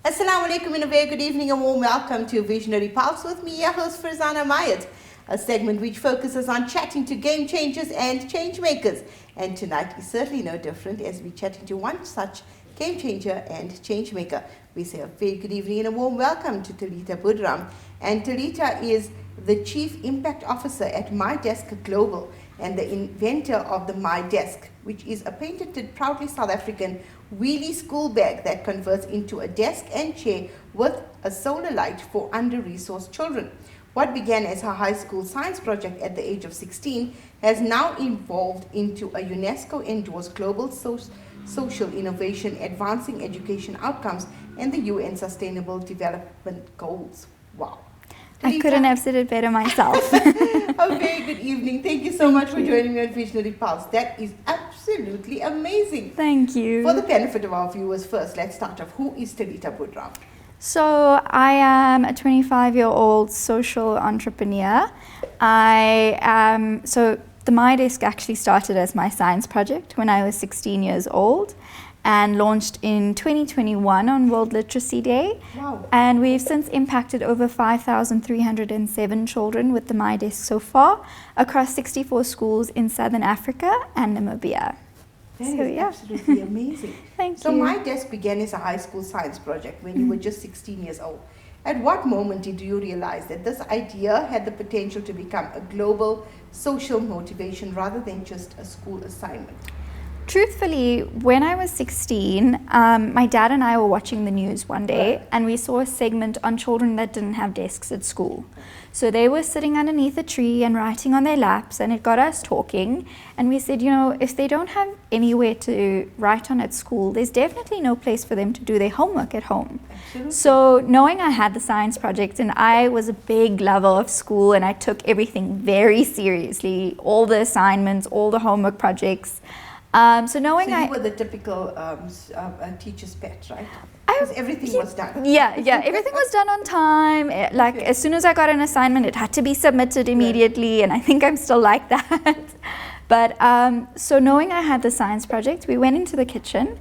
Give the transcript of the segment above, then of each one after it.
Assalamu alaikum and a very good evening and warm welcome to Visionary Pulse with me, your host Farzana Mayet, a segment which focuses on chatting to game changers and change makers. And tonight is certainly no different as we're chatting to one such game changer and change maker. We say a very good evening and a warm welcome to Talita Boodhram. And Talita is the Chief Impact Officer at MiDesk Global and the inventor of the MiDesk, which is a patented, proudly South African wheelie school bag that converts into a desk and chair with a solar light for under-resourced children. What began as her high school science project at the age of 16 has now evolved into a UNESCO-endorsed global social innovation, advancing education outcomes and the UN Sustainable Development Goals. Wow. I couldn't have said it better myself. A very good evening. Thank you so much for joining me on Visionary Pulse. That is absolutely amazing. Thank you. For the benefit of our viewers first, let's start off. Who is Talita Boodhram? So I am a 25-year-old social entrepreneur. The MiDesk actually started as my science project when I was 16 years old and launched in 2021 on World Literacy Day. Wow. And we've since impacted over 5,307 children with the MiDesk so far across 64 schools in Southern Africa and Namibia. That is absolutely amazing. Thank So you. MiDesk began as a high school science project when you were just 16 years old. At what moment did you realize that this idea had the potential to become a global social motivation rather than just a school assignment? Truthfully, when I was 16, my dad and I were watching the news one day, and we saw a segment on children that didn't have desks at school. So they were sitting underneath a tree and writing on their laps, and it got us talking. And we said, if they don't have anywhere to write on at school, there's definitely no place for them to do their homework at home. Absolutely. So knowing I had the science project, and I was a big lover of school, and I took everything very seriously, all the assignments, all the homework projects. So you were the typical teacher's pet, right? Because everything was done. Yeah, everything was done on time. As soon as I got an assignment, it had to be submitted immediately, and I think I'm still like that. But so knowing I had the science project, we went into the kitchen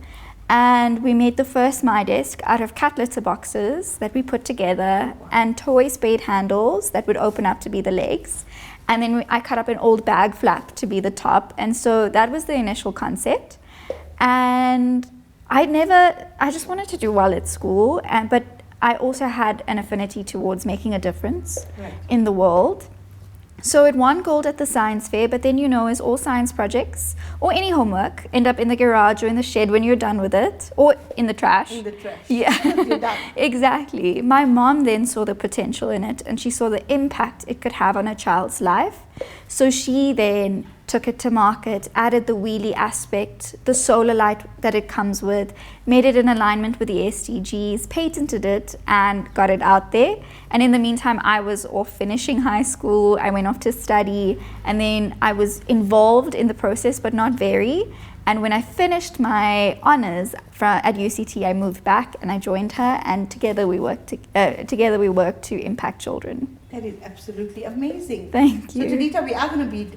and we made the first MiDesk out of cat litter boxes that we put together and toy spade handles that would open up to be the legs. And then I cut up an old bag flap to be the top. And so that was the initial concept. And I just wanted to do well at school. But I also had an affinity towards making a difference in the world. So it won gold at the science fair, but then as all science projects or any homework end up in the garage or in the shed when you're done with it, or in the trash. In the trash. Yeah, You're done. Exactly. My mom then saw the potential in it, and she saw the impact it could have on a child's life. So she then took it to market, added the wheelie aspect, the solar light that it comes with, made it in alignment with the SDGs, patented it, and got it out there. And in the meantime, I was off finishing high school. I went off to study, and then I was involved in the process, but not very. And when I finished my honors at UCT, I moved back and I joined her, and together we worked to impact children. That is absolutely amazing. Thank you. So Talita, we are going to be,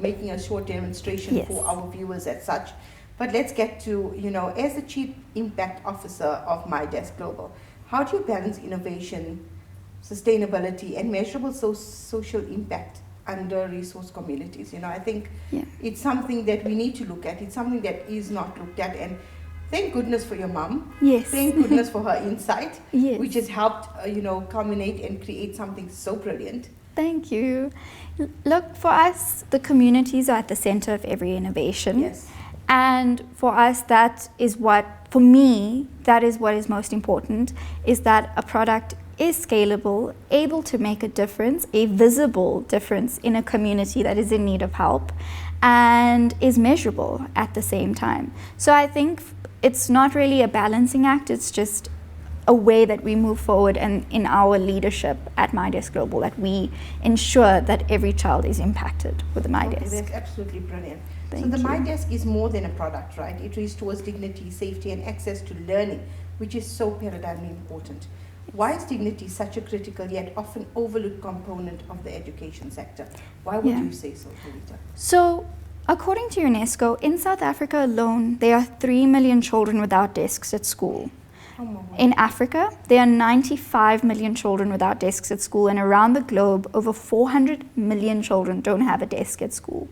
making a short demonstration for our viewers as such. But let's get to, as the Chief Impact Officer of MiDesk Global, how do you balance innovation, sustainability, and measurable social impact under resource communities? I think it's something that we need to look at. It's something that is not looked at, and thank goodness for your mom. Yes. Thank goodness for her insight, yes, which has helped, culminate and create something so brilliant. Thank you. Look, for us, the communities are at the center of every innovation. Yes. And for us, that is what is most important, is that a product is scalable, able to make a difference, a visible difference in a community that is in need of help, and is measurable at the same time. So I think it's not really a balancing act, it's just a way that we move forward, and in our leadership at MiDesk Global, that we ensure that every child is impacted with the MiDesk. Okay, that's absolutely brilliant. Thank so the you. MiDesk is more than a product, right? It restores dignity, safety, and access to learning, which is so paradigmally important. Why is dignity such a critical yet often overlooked component of the education sector? Why would you say so, Talita? So, according to UNESCO, in South Africa alone, there are 3 million children without desks at school. Oh my word. In Africa, there are 95 million children without desks at school, and around the globe, over 400 million children don't have a desk at school.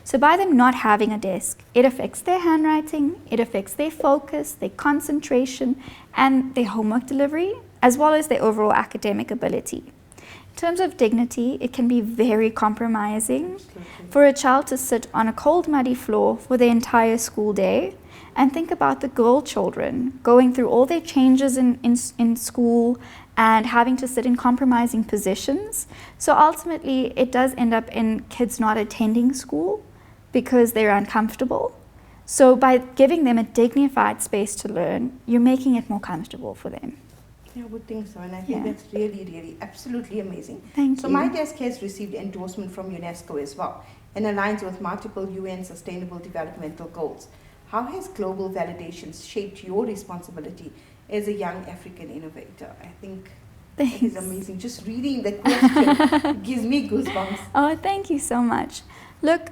So by them not having a desk, it affects their handwriting, it affects their focus, their concentration, and their homework delivery, as well as their overall academic ability. In terms of dignity, it can be very compromising for a child to sit on a cold, muddy floor for the entire school day. And think about the girl children going through all their changes in school and having to sit in compromising positions. So ultimately, it does end up in kids not attending school because they're uncomfortable. So by giving them a dignified space to learn, you're making it more comfortable for them. Yeah, I would think so, and I think that's really, really, absolutely amazing. Thank so you. MiDesk has received endorsement from UNESCO as well, and aligns with multiple UN Sustainable Developmental Goals. How has global validations shaped your responsibility as a young African innovator? I think Thanks. it is amazing. Just reading the question gives me goosebumps. Oh, thank you so much. Look,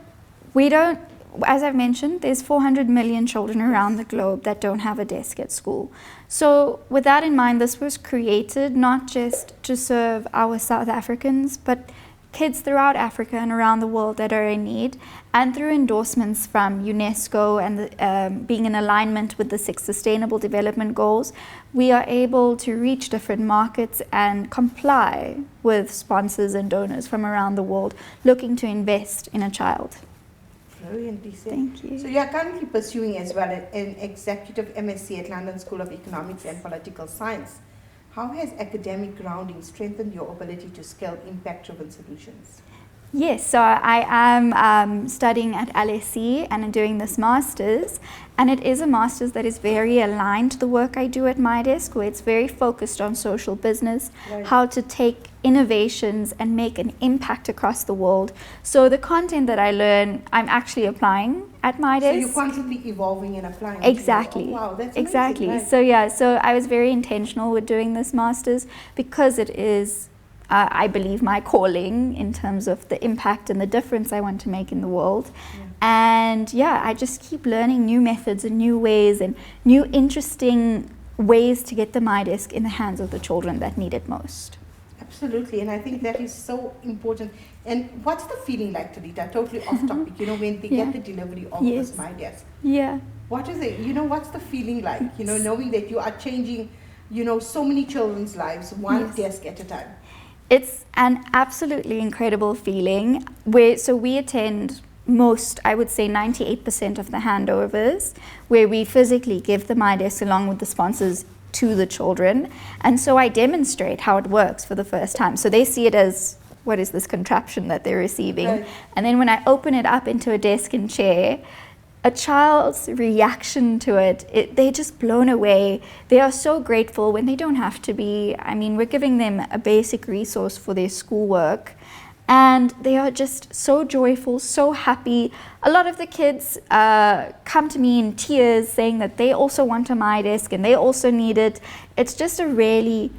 we don't, as I've mentioned, there's 400 million children around the globe that don't have a desk at school. So with that in mind, this was created not just to serve our South Africans, but kids throughout Africa and around the world that are in need. And through endorsements from UNESCO and being in alignment with the 6 Sustainable Development Goals, we are able to reach different markets and comply with sponsors and donors from around the world looking to invest in a child. Brilliantly said. Thank you. So you are currently pursuing as well an executive MSc at London School of Economics and Political Science. How has academic grounding strengthened your ability to scale impact-driven solutions? Yes, so I am studying at LSE and doing this master's, and it is a master's that is very aligned to the work I do at MiDesk, where it's very focused on social business, Right. how to take innovations and make an impact across the world. So the content that I learn, I'm actually applying at MiDesk. So you're constantly evolving and applying. Exactly. Oh, wow, that's exactly. amazing. Right. So yeah, so I was very intentional with doing this master's because it is, I believe, my calling in terms of the impact and the difference I want to make in the world. Yeah. And yeah, I just keep learning new methods and new ways and new interesting ways to get the MiDesk in the hands of the children that need it most. Absolutely, and I think that is so important. And what's the feeling like, Talita? Totally off topic, when they Yeah. get the delivery of Yes. this MiDesk. Yeah. What is it? What's the feeling like? Knowing that you are changing, so many children's lives, one Yes. desk at a time. It's an absolutely incredible feeling. So we attend most, I would say 98% of the handovers, where we physically give the MiDesk along with the sponsors to the children. And so I demonstrate how it works for the first time. So they see it as, what is this contraption that they're receiving? Right. And then when I open it up into a desk and chair, a child's reaction to it, they're just blown away. They are so grateful when they don't have to be. I mean, we're giving them a basic resource for their schoolwork, and they are just so joyful, so happy. A lot of the kids come to me in tears saying that they also want a MiDesk and they also need it. It's just a really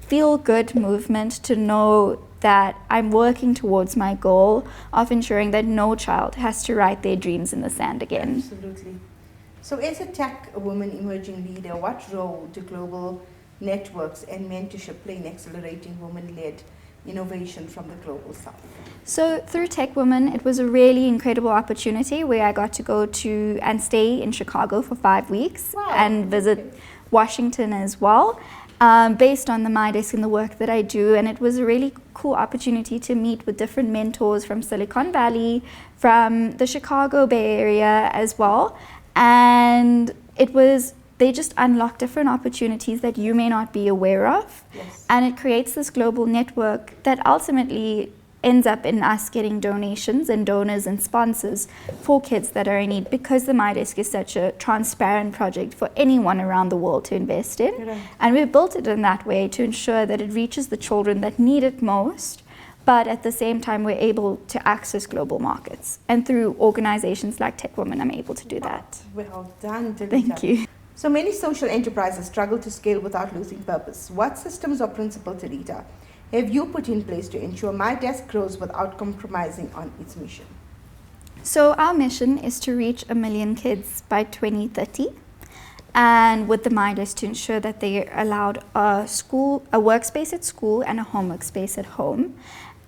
feel-good movement to know that I'm working towards my goal of ensuring that no child has to write their dreams in the sand again. Absolutely. So as a tech woman emerging leader, what role do global networks and mentorship play in accelerating women-led innovation from the global south? So through Tech Women, it was a really incredible opportunity where I got to go to and stay in Chicago for 5 weeks. Wow. And visit Washington as well. Based on the MiDesk and the work that I do, and it was a really cool opportunity to meet with different mentors from Silicon Valley, from the Chicago Bay Area as well, and they just unlock different opportunities that you may not be aware of. Yes. And it creates this global network that ultimately ends up in us getting donations and donors and sponsors for kids that are in need, because the MiDesk is such a transparent project for anyone around the world to invest in. Right. And we've built it in that way to ensure that it reaches the children that need it most, but at the same time we're able to access global markets. And through organizations like Tech Women, I'm able to do that. Well done, Talita. Thank you. So many social enterprises struggle to scale without losing purpose. What systems or principles, Talita, have you put in place to ensure MiDesk grows without compromising on its mission? So our mission is to reach 1 million kids by 2030. and with the MiDesk to ensure that they are allowed a workspace at school and a homework space at home.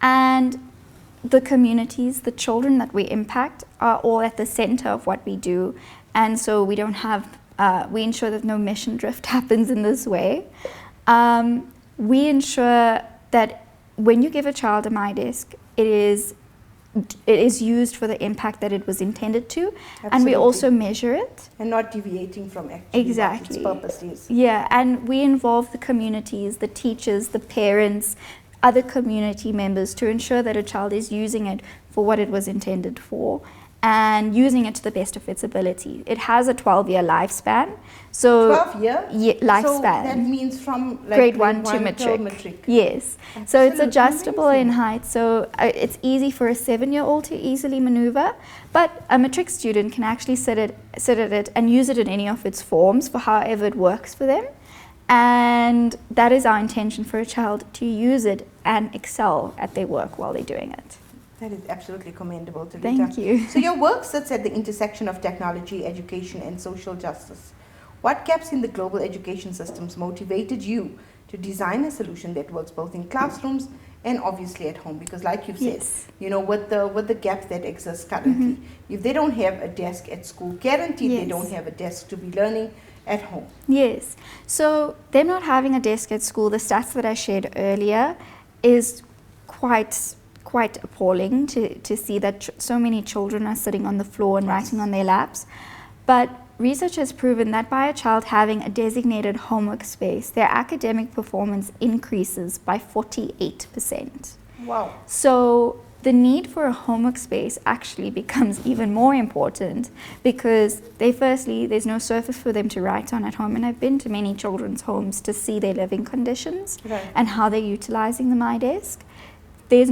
And the communities, the children that we impact are all at the center of what we do. And so we don't have, we ensure that no mission drift happens in this way. We ensure that when you give a child a MiDesk, it is used for the impact that it was intended to. Absolutely. And we also measure it. And not deviating from actually Exactly. what its purpose is. Yeah, and we involve the communities, the teachers, the parents, other community members to ensure that a child is using it for what it was intended for and using it to the best of its ability. It has a 12-year lifespan. So 12-year? Yeah, lifespan. So that means from like grade 1 to matric. Yes. Absolutely. So it's adjustable Amazing. in height. So it's easy for a 7-year-old to easily maneuver. But a matric student can actually sit at it and use it in any of its forms for however it works for them. And that is our intention for a child, to use it and excel at their work while they're doing it. That is absolutely commendable, Talita. Thank you. So your work sits at the intersection of technology, education, and social justice. What gaps in the global education systems motivated you to design a solution that works both in classrooms and obviously at home? Because like you've said, Yes. you know, with the gaps that exist currently, if they don't have a desk at school, guaranteed they Yes. don't have a desk to be learning at home. Yes. So them not having a desk at school, the stats that I shared earlier, is quite appalling to see that so many children are sitting on the floor and writing on their laps. But research has proven that by a child having a designated homework space, their academic performance increases by 48%. Wow. So the need for a homework space actually becomes even more important because there's no surface for them to write on at home. And I've been to many children's homes to see their living conditions Right. and how they're utilizing the MiDesk. There's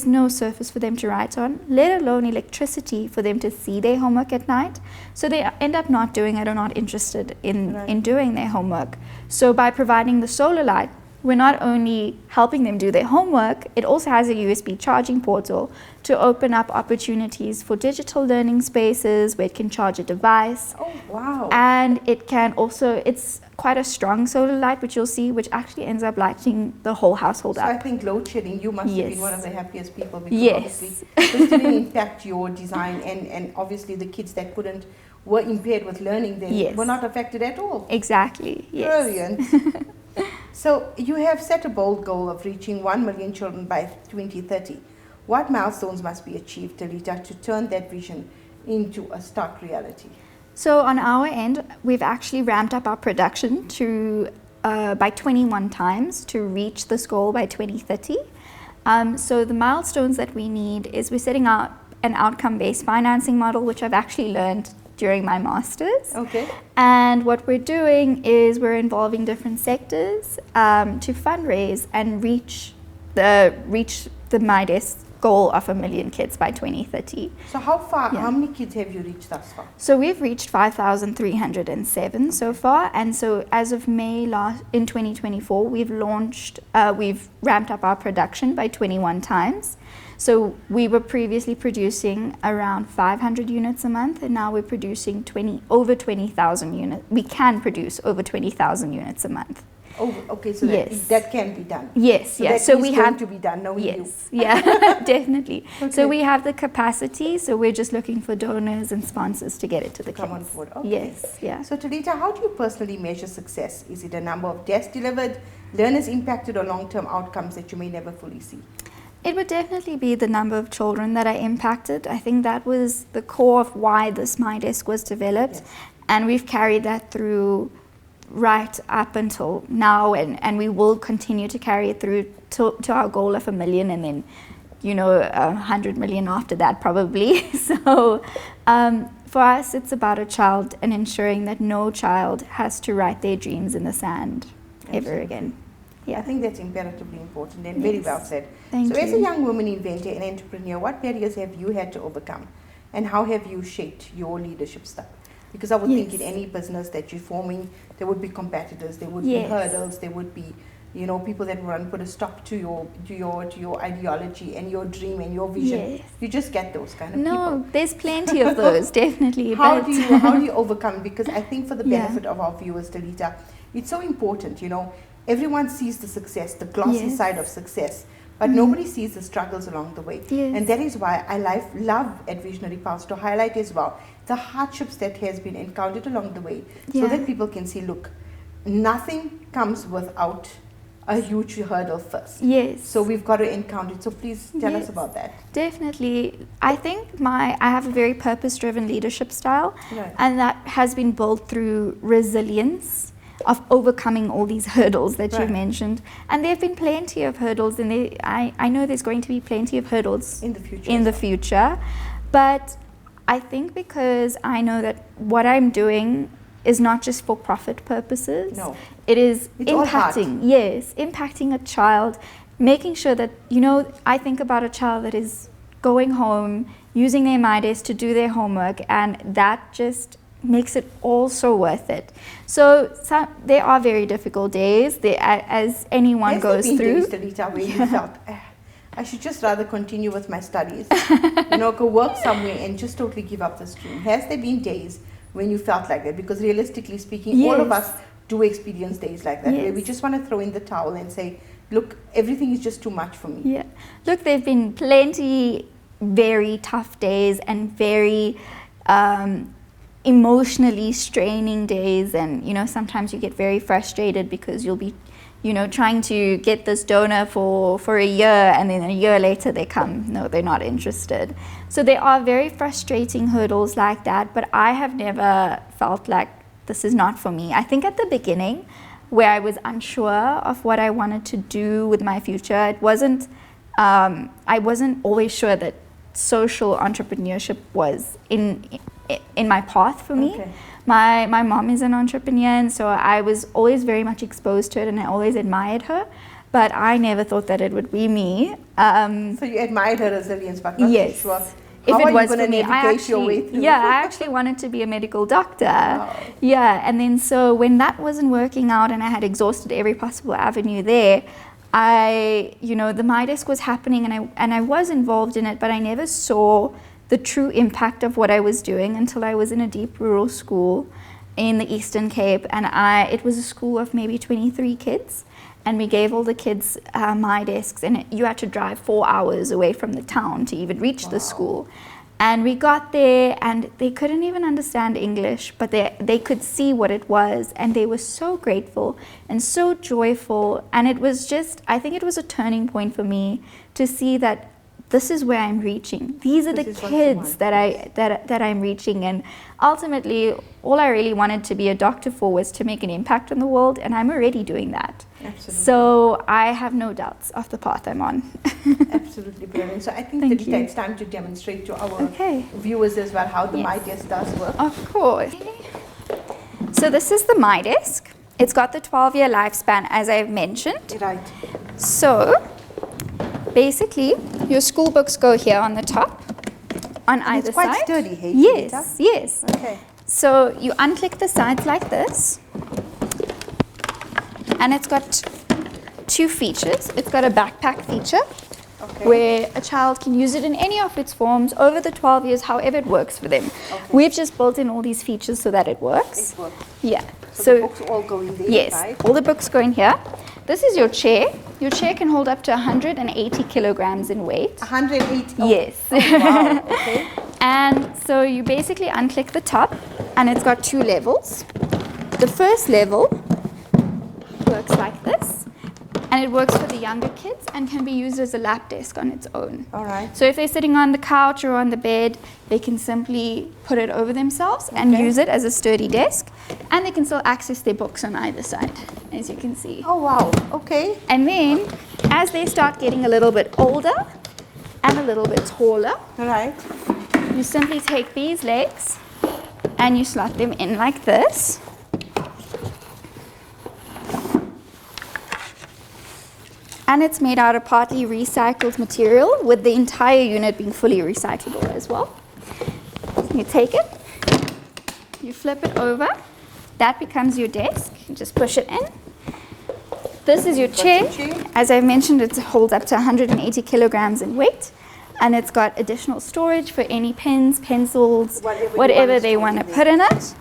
no surface for them to write on, let alone electricity for them to see their homework at night. So they end up not doing it or not interested in doing their homework. So by providing the solar light, we're not only helping them do their homework, it also has a USB charging portal to open up opportunities for digital learning spaces where it can charge a device. Oh, wow. And it can also, it's quite a strong solar light, which you'll see, which actually ends up lighting the whole household So up. I think load shedding, you must have Yes. been one of the happiest people because Yes. obviously this didn't impact your design and obviously the kids that were impaired with learning, they Yes. were not affected at all. Exactly, yes. Brilliant. So you have set a bold goal of reaching 1 million children by 2030. What milestones must be achieved, Talita, to turn that vision into a stark reality? So on our end, we've actually ramped up our production to by 21 times to reach this goal by 2030. So the milestones that we need is we're setting out an outcome-based financing model, which I've actually learned during my master's. Okay. And what we're doing is we're involving different sectors to fundraise and reach the MiDesk goal of 1 million kids by 2030. So how many kids have you reached thus far? So we've reached 5,307 so far, and so as of May in 2024, we've ramped up our production by 21 times. So we were previously producing around 500 units a month, and now we're producing over 20,000 units. We can produce over 20,000 units a month. Oh, okay, so Yes. that can be done. Yes, So yes. that So is we going have to be done, knowing you. Yes, yeah, definitely. Okay. So we have the capacity. So we're just looking for donors and sponsors to get it to the Come on kids. board. Okay. Yes, yeah. So Talita, how do you personally measure success? Is it a number of desks delivered, learners impacted, or long-term outcomes that you may never fully see? It would definitely be the number of children that I impacted. I think that was the core of why this MiDesk was developed. Yes. And we've carried that through right up until now, and we will continue to carry it through to our goal of 1 million, and then 100 million after that probably. So for us, it's about a child and ensuring that no child has to write their dreams in the sand ever Absolutely. again. I Yeah. think that's imperatively important and very Yes. well said. Thank So as a you. young woman inventor and entrepreneur, what barriers have you had to overcome, and how have you shaped your leadership style? Because I would think in Yes. any business that you're forming, there would be competitors, there would Yes. be hurdles, there would be you know, people that want to put a stop to your ideology and your dream and your vision. Yes. You just get those kind of No, people. there's plenty of those, definitely. How but do you overcome? Because I think for the benefit of our viewers, Talita, it's so important, you know, everyone sees the success, the glossy Yes. side of success, but nobody sees the struggles along the way. Yes. And that is why I love at Visionary Pulse to highlight as well the hardships that has been encountered along the way, so Yeah. that people can see, look, nothing comes without a huge hurdle first. Yes. So we've got to encounter it. So please tell us Yes. about that. Definitely. I think I have a very purpose-driven leadership style, Right. and that has been built through resilience of overcoming all these hurdles that Right. you've mentioned. And there have been plenty of hurdles, and I know there's going to be plenty of hurdles In the future. in the future. But I think because I know that what I'm doing is not just for profit purposes. No. It is It's all heart. impacting a child, making sure that, you know, I think about a child that is going home, using their MiDesk to do their homework, and that just makes it all so worth it. So there are very difficult days, as anyone Has there goes been through. days, Talita, where you felt, I should just rather continue with my studies, you know, go work somewhere and just totally give up this dream? Has there been days when you felt like that? Because realistically speaking, all of Yes. us do experience days like that, where we Yes. just want to throw in the towel and say, look, everything is just too much for me. Yeah. Look, there have been plenty very tough days and very emotionally straining days, and, you know, sometimes you get very frustrated because you'll be, you know, trying to get this donor for a year, and then a year later they come, no, they're not interested. So there are very frustrating hurdles like that, but I have never felt like this is not for me. I think at the beginning, where I was unsure of what I wanted to do with my future, it wasn't, I wasn't always sure that social entrepreneurship was in my path for me. Okay. My mom is an entrepreneur, and so I was always very much exposed to it, and I always admired her, but I never thought that it would be me. So you admired her resilience, but not Yes. sure. If How it are you was going to for me, navigate your way through? yeah, I actually wanted to be a medical doctor. Wow. Yeah, and then so when that wasn't working out and I had exhausted every possible avenue there, you know, the MiDesk was happening, and I was involved in it, but I never saw the true impact of what I was doing until I was in a deep rural school in the Eastern Cape, and it was a school of maybe 23 kids, and we gave all the kids MiDesks, and you had to drive 4 hours away from the town to even reach the school. And we got there, and they couldn't even understand English, but they could see what it was, and they were so grateful and so joyful. And it was just, I think it was a turning point for me to see that this is where I'm reaching. These are the This is what you kids want. that I'm reaching. And ultimately, all I really wanted to be a doctor for was to make an impact on the world, and I'm already doing that. Absolutely. So I have no doubts of the path I'm on. Absolutely brilliant. So I think Thank that you. it's time to demonstrate to our Okay. viewers as well how the Yes. MiDesk does work. Of course. So this is the MiDesk. It's got the 12-year lifespan, as I've mentioned. Right. So basically, your school books go here on the top, on either It's quite side. sturdy, hey? Yes, Talita? yes. Okay. So you unclick the sides like this, and it's got two features. It's got a backpack feature, Okay. where a child can use it in any of its forms over the 12 years, however it works for them. Okay. We've just built in all these features so that it works. It works. Yeah. So the books all go in there, yes, right? all the books go in here. This is your chair. Your chair can hold up to 180 kilograms in weight. 108. Oh. Yes. Oh, wow. Okay. And so you basically unclick the top, and it's got two levels. The first level works like this, and it works for the younger kids and can be used as a lap desk on its own. All right. So if they're sitting on the couch or on the bed, they can simply put it over themselves and Okay. use it as a sturdy desk, and they can still access their books on either side, as you can see. Oh, wow. Okay. And then, as they start getting a little bit older and a little bit taller, All right. you simply take these legs and you slot them in like this. And it's made out of partly recycled material, with the entire unit being fully recyclable as well. You take it, you flip it over, that becomes your desk. You just push it in. This is your Got chair. your chair. As I mentioned, it holds up to 180 kilograms in weight, and it's got additional storage for any pens, pencils, whatever they want to put in it.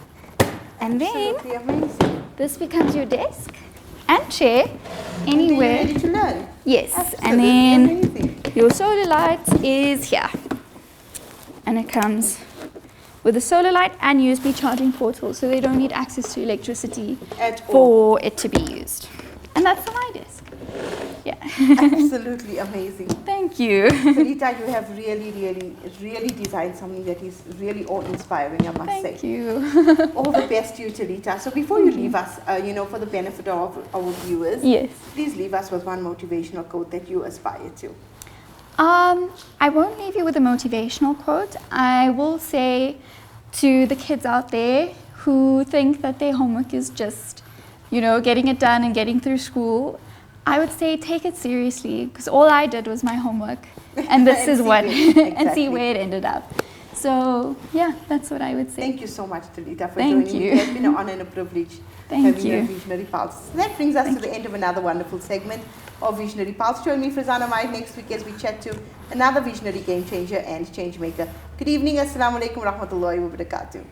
And then Absolutely amazing. this becomes your desk and chair And then you're anywhere. ready to learn. Yes, Absolutely and then amazing. your solar light is here. And it comes with a solar light and USB charging portal, so they don't need access to electricity At all. for it to be used. And that's the MiDesk. Yeah. Absolutely amazing. Thank you. Talita, you have really designed something that is really awe-inspiring, I must say. Thank you. All the best to you, Talita. So before you leave us, for the benefit of our viewers, Yes. please leave us with one motivational quote that you aspire to. I won't leave you with a motivational quote. I will say to the kids out there who think that their homework is just, getting it done and getting through school, I would say take it seriously, because all I did was my homework, and this is what, and see where it ended up. So yeah, that's what I would say. Thank you so much, Talita, for Thank joining me. you. It has been an honor and a privilege Thank having you. a Visionary Pulse. That brings us to the end of another wonderful segment of Visionary Pulse. Join me, Farzana Mayet, next week as we chat to another visionary game changer and change maker. Good evening. Assalamu alaikum wa rahmatullahi wa barakatuh.